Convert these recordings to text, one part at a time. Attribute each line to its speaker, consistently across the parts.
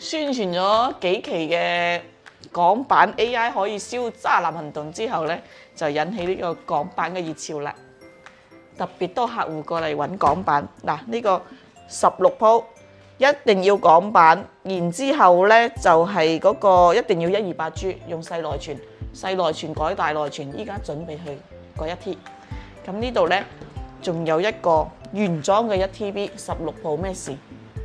Speaker 1: 宣傳咗幾期嘅港版 AI 可以燒渣男行動之後呢，就引起呢個港版嘅熱潮啦。特別多客戶過嚟揾港版。嗱，呢個16 Pro 一定要港版，然之後呢就係嗰個一定要128G，用細內存，細內存改大內存，依家準備去改1T。咁呢度呢仲有一個原裝嘅1TB 16 Pro Max。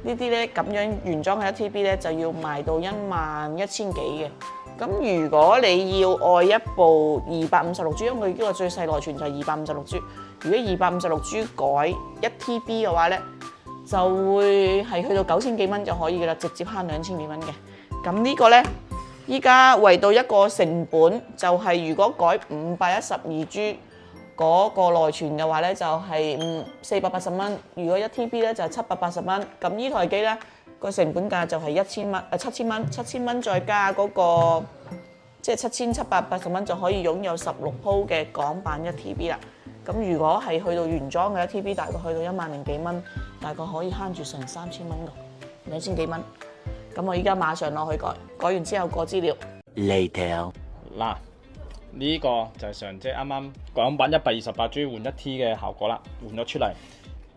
Speaker 1: 呢啲咧咁樣原裝嘅1TB咧就要賣到11,000幾嘅。咁如果你要愛一部256G，因為佢呢個最細內存就係256G。如果256G 改1TB嘅話咧，就會係去到9,000幾蚊就可以嘅啦，直接慳2,000幾蚊嘅。咁呢個咧，依家為到一個成本，就係如果改512G。嗰個內存嘅話咧就係480蚊，如果1TB咧就係780蚊。咁呢台機咧個成本價就係7,000蚊，7,000蚊再加嗰個即係7,780蚊就可以擁有16 Pro 嘅港版1TB啦。咁如果係去到原裝嘅1TB，大概去到1萬零幾蚊，大概可以慳住成3,000蚊㗎，2,000幾蚊。咁我依家馬上落去改完之後過資料。
Speaker 2: Later
Speaker 3: 嗱。呢個就係上即係啱啱港版128G 換1T 嘅效果啦，換咗出嚟。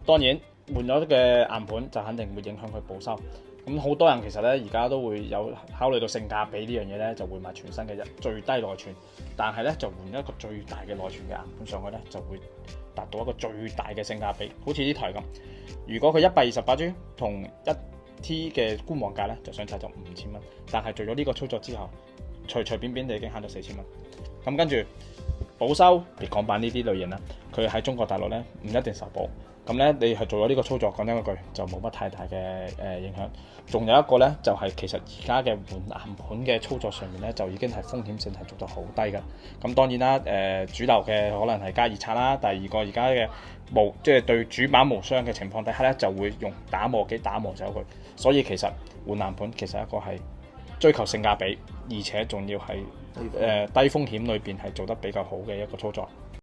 Speaker 3: 當然換咗嘅硬盤就肯定會影響佢保修。咁好多人其實咧而家都會有考慮到性價比呢樣嘢咧，就會買全新嘅最低內存，但係咧就換一個最大嘅內存嘅硬盤上去咧，就會達到一個最大嘅性價比。好似呢台咁，如果佢128G 同1T 嘅官網價咧就相差咗5,000蚊，但係做咗呢個操作之後，隨便就已經慳咗4,000蚊。咁跟住保修，港版呢啲類型啦，佢喺中國大陸咧唔一定受保。咁咧你係做咗呢個操作，講真一句就冇乜太大嘅影響。仲有一個咧，就係其實而家嘅換硬盤嘅操作上面咧，就已經係風險性係做得好低㗎。咁當然啦，主流嘅可能係加熱刷啦。第二個而家嘅即係對主板無傷嘅情況底下咧，就會用打磨機打磨走佢。所以其實換硬盤其實一個係追求性價比，而且仲要係低風險裏邊係做得比較好嘅一個操作。